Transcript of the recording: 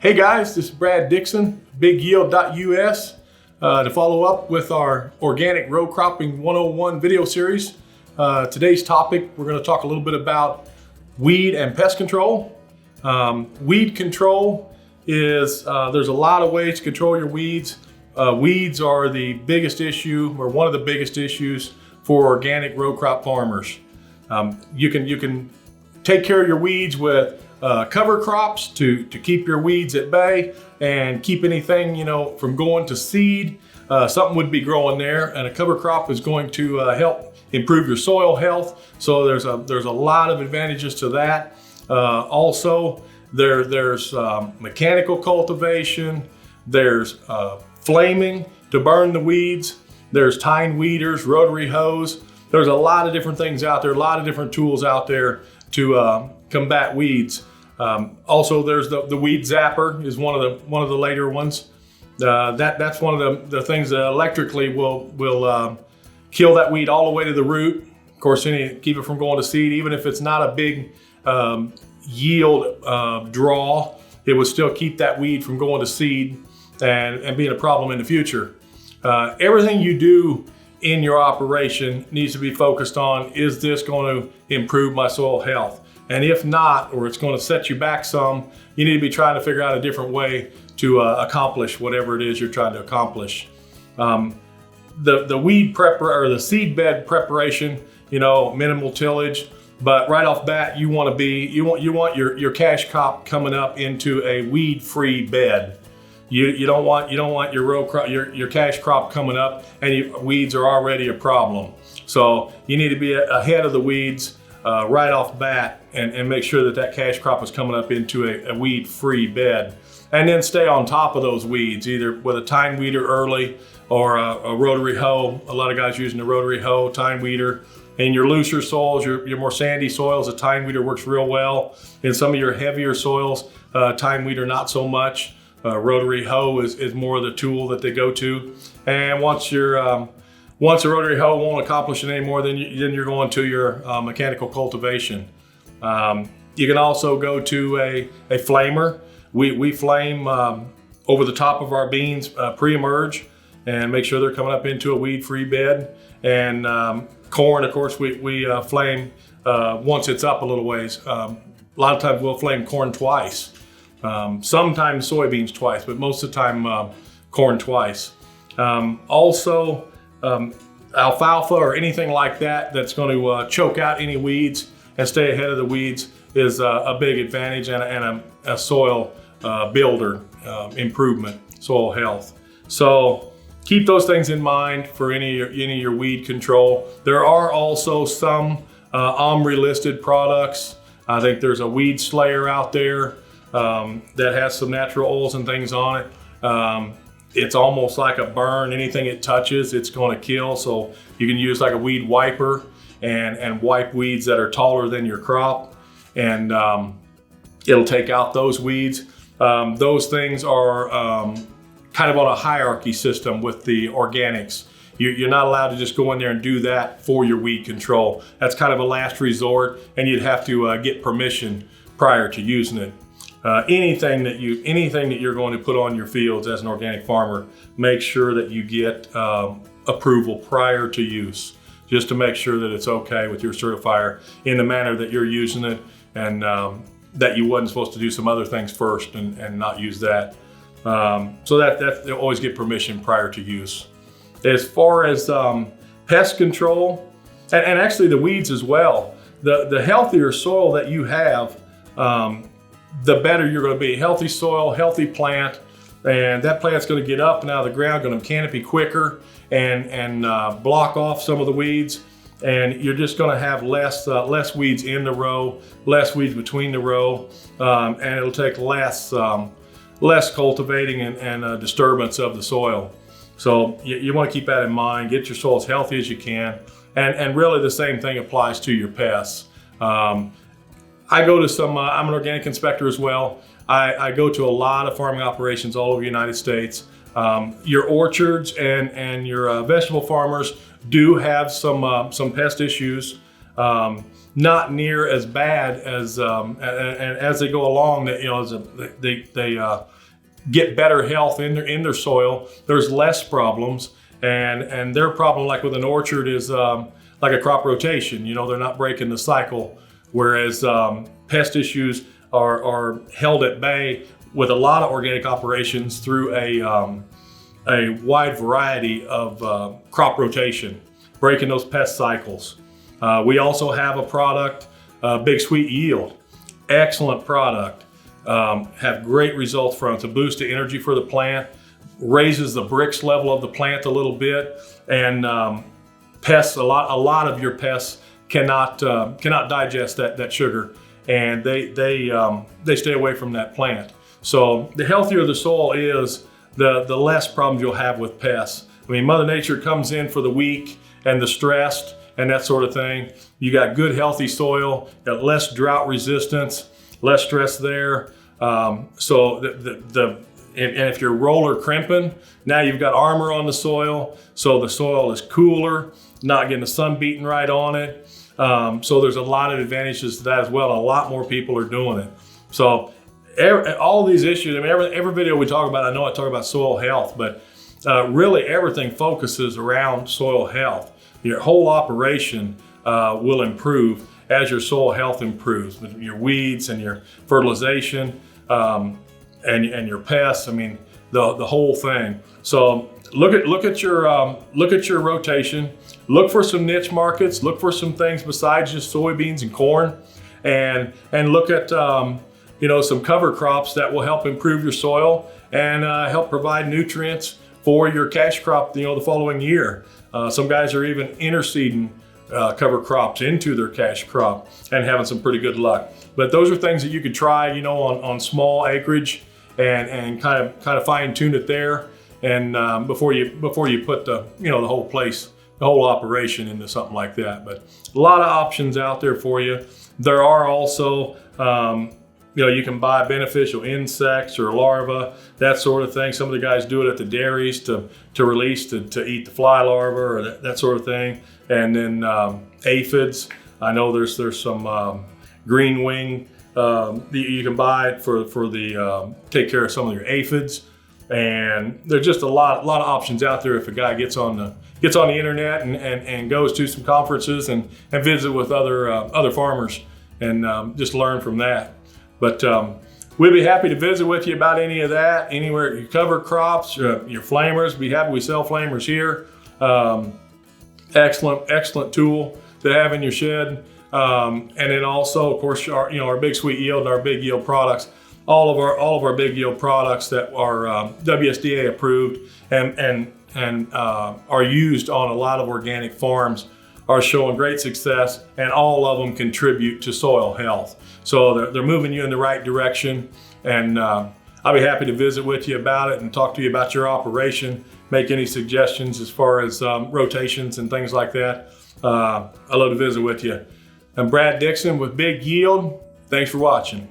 Hey guys, this is Brad Dixon, BigYield.us, to follow up with our Organic Row Cropping 101 video series. Today's topic, we're going to talk a little bit about weed and pest control. Weed control is, there's a lot of ways to control your weeds. Weeds are the biggest issue, or one of the biggest issues for organic row crop farmers. You can take care of your weeds with cover crops to keep your weeds at bay and keep anything from going to seed. Something would be growing there, and a cover crop is going to help improve your soil health. So there's a lot of advantages to that. Also, there's mechanical cultivation. There's flaming to burn the weeds. There's tine weeders, rotary hoes. There's a lot of different things out there, a lot of different tools out there to combat weeds. Also, there's the weed zapper is one of the later ones. That's one of the things that electrically will kill that weed all the way to the root. Of course, keep it from going to seed. Even if it's not a big yield draw, it would still keep that weed from going to seed and being a problem in the future. Everything you do in your operation needs to be focused on, is this going to improve my soil health? And if not, or it's going to set you back some, you need to be trying to figure out a different way to accomplish whatever it is you're trying to accomplish. The weed prep or the seed bed preparation, minimal tillage, but right off bat, you want your cash crop coming up into a weed-free bed. You don't want your row crop, your cash crop coming up and weeds are already a problem. So you need to be ahead of the weeds right off bat and make sure that cash crop is coming up into a weed-free bed. And then stay on top of those weeds, either with a tine weeder early or a rotary hoe. A lot of guys using the rotary hoe, tine weeder. In your looser soils, your more sandy soils, a tine weeder works real well. In some of your heavier soils, tine weeder not so much. Rotary hoe is more of the tool that they go to. And once a rotary hoe won't accomplish it anymore, then you're going to your mechanical cultivation. You can also go to a flamer. We flame over the top of our beans pre-emerge and make sure they're coming up into a weed-free bed. And corn, of course, we flame once it's up a little ways. A lot of times we'll flame corn twice. Sometimes soybeans twice, but most of the time corn twice. Also, alfalfa or anything like that's going to choke out any weeds and stay ahead of the weeds is a big advantage and a soil builder improvement, soil health. So keep those things in mind for any of your weed control. There are also some OMRI listed products. I think there's a weed slayer out there that has some natural oils and things on it. It's almost like a burn. Anything it touches, it's going to kill. So you can use like a weed wiper and wipe weeds that are taller than your crop, and it'll take out those weeds. Those things are kind of on a hierarchy system with the organics. You're not allowed to just go in there and do that for your weed control. That's kind of a last resort, and you'd have to get permission prior to using it. Anything that you're going to put on your fields as an organic farmer, make sure that you get approval prior to use, just to make sure that it's okay with your certifier in the manner that you're using it, and that you wasn't supposed to do some other things first and not use that. So that they'll always get permission prior to use. As far as pest control, and actually the weeds as well, the healthier soil that you have, the better you're going to be. Healthy soil, healthy plant, and that plant's going to get up and out of the ground, going to canopy quicker and block off some of the weeds. And you're just going to have less weeds in the row, less weeds between the row, and it'll take less cultivating and disturbance of the soil. So you want to keep that in mind. Get your soil as healthy as you can, and really the same thing applies to your pests. I go to I'm an organic inspector as well. I go to a lot of farming operations all over the United States. Your orchards and your vegetable farmers do have some pest issues. not near as bad as and as they go along. That they get better health in their soil. There's less problems, and their problem, like with an orchard, is like a crop rotation. They're not breaking the cycle, whereas pest issues are held at bay with a lot of organic operations through a wide variety of crop rotation, breaking those pest cycles. We also have a product, Big Sweet Yield. Excellent product. Have great results from it. It's a boost of energy for the plant, raises the Brix level of the plant a little bit, and pests, a lot of your pests cannot digest that sugar, and they stay away from that plant. So the healthier the soil is, the less problems you'll have with pests. I mean, Mother Nature comes in for the weak and the stressed and that sort of thing. You got good, healthy soil, got less drought resistance, less stress there. So and if you're roller crimping, now you've got armor on the soil, so the soil is cooler, not getting the sun beating right on it. So there's a lot of advantages to that as well. A lot more people are doing it. So all these issues, I mean, every video we talk about, I know I talk about soil health, but really everything focuses around soil health. Your whole operation will improve as your soil health improves, with your weeds and your fertilization and your pests. I mean, the whole thing. So look at your rotation. Look for some niche markets. Look for some things besides just soybeans and corn, and look at some cover crops that will help improve your soil and help provide nutrients for your cash crop, the following year. Some guys are even interseeding cover crops into their cash crop and having some pretty good luck. But those are things that you could try, on small acreage and kind of fine tune it there. And before you put the whole place, the whole operation into something like that. But a lot of options out there for you. There are also you can buy beneficial insects or larvae, that sort of thing. Some of the guys do it at the dairies to release to eat the fly larvae or that sort of thing. And then aphids. I know there's some green wing you can buy for the take care of some of your aphids. And there's just a lot of options out there if a guy gets on the internet and goes to some conferences and visit with other farmers and just learn from that. But we'd be happy to visit with you about any of that, anywhere you cover crops, your flamers. Be happy we sell flamers here. Excellent tool to have in your shed. And then also, of course, our Big Sweet Yield and our Big Yield products. All of our Big Yield products that are WSDA approved and are used on a lot of organic farms are showing great success, and all of them contribute to soil health. So they're moving you in the right direction, and I'll be happy to visit with you about it and talk to you about your operation, make any suggestions as far as rotations and things like that. I'd love to visit with you. I'm Brad Dixon with Big Yield. Thanks for watching.